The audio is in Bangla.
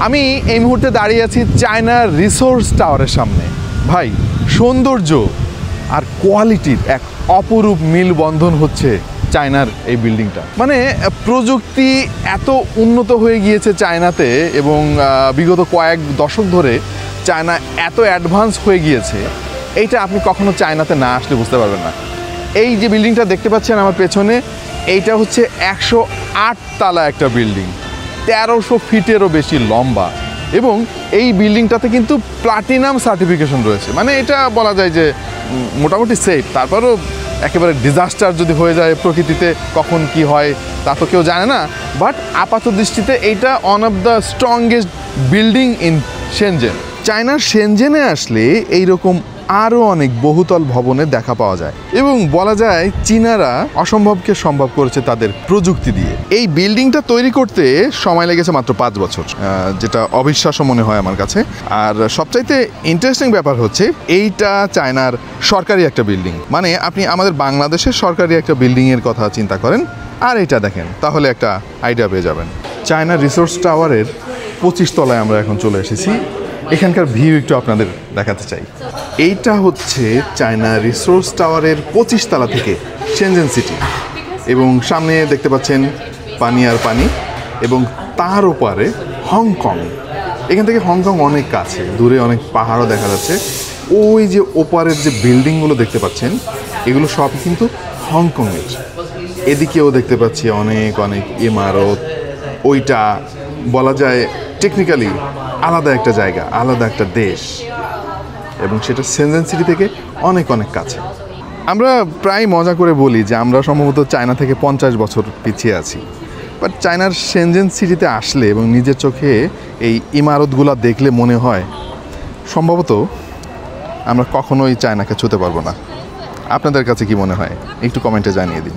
আমি এই মুহূর্তে দাঁড়িয়ে আছি চায়নার রিসোর্স টাওয়ারের সামনে। ভাই, সৌন্দর্য আর কোয়ালিটির এক অপরূপ মিলবন্ধন হচ্ছে চায়নার এই বিল্ডিংটা। মানে প্রযুক্তি এত উন্নত হয়ে গিয়েছে চায়নাতে, এবং বিগত কয়েক দশক ধরে চায়না এত অ্যাডভান্স হয়ে গিয়েছে, এইটা আপনি কখনো চায়নাতে না আসলে বুঝতে পারবেন না। এই যে বিল্ডিংটা দেখতে পাচ্ছেন আমার পেছনে, এইটা হচ্ছে 108 তালা একটা বিল্ডিং, 1300 ফিটেরও বেশি লম্বা, এবং এই বিল্ডিংটাতে কিন্তু প্লাটিনাম সার্টিফিকেশন রয়েছে। মানে এটা বলা যায় যে মোটামুটি সেফ। তারপরও একেবারে ডিজাস্টার যদি হয়ে যায় প্রকৃতিতে, কখন কি হয় তা তো কেউ জানে না। বাট আপাত দৃষ্টিতে এইটা one of the strongest building in Shenzhen. চায়নার শেনজেনে আসলে এইরকম আরও অনেক বহুতল ভবনের দেখা পাওয়া যায়, এবং বলা যায় চীনারা অসম্ভবকে সম্ভব করেছে তাদের প্রযুক্তি দিয়ে। এই বিল্ডিংটা তৈরি করতে সময় লেগেছে মাত্র 5 বছর, যেটা অবিশ্বাস্য মনে হয় আমার কাছে। আর সবচাইতে ইন্টারেস্টিং ব্যাপার হচ্ছে এইটা চায়নার সরকারি একটা বিল্ডিং। মানে আপনি আমাদের বাংলাদেশের সরকারি একটা বিল্ডিংয়ের কথা চিন্তা করেন, আর এটা দেখেন, তাহলে একটা আইডিয়া পেয়ে যাবেন। চায়না রিসোর্স টাওয়ারের 25 তলায় আমরা এখন চলে এসেছি। এখানকার ভিউ একটু আপনাদের দেখাতে চাই। এইটা হচ্ছে চায়না রিসোর্স টাওয়ারের 25 তলা থেকে শেনজেন সিটি, এবং সামনে দেখতে পাচ্ছেন পানি আর পানি, এবং তার ওপারে হংকং। এখান থেকে হংকং অনেক কাছে, দূরে অনেক পাহাড়ও দেখা যাচ্ছে। ওই যে ওপারের যে বিল্ডিংগুলো দেখতে পাচ্ছেন, এগুলো সব কিন্তু হংকংয়ের। এদিকেও দেখতে পাচ্ছি অনেক অনেক ইমারত। ওইটা বলা যায় টেকনিক্যালি আলাদা একটা জায়গা, আলাদা একটা দেশ, এবং সেটা শেনজেন সিটি থেকে অনেক অনেক কাছে। আমরা প্রায় মজা করে বলি যে আমরা সম্ভবত চায়না থেকে 50 বছর পিছিয়ে আছি। বাট চায়নার শেনজেন সিটিতে আসলে এবং নিজের চোখে এই ইমারতগুলো দেখলে মনে হয় সম্ভবত আমরা কখনোই চায়নাকে ছুঁতে পারবো না। আপনাদের কাছে কি মনে হয় একটু কমেন্টে জানিয়ে দিন।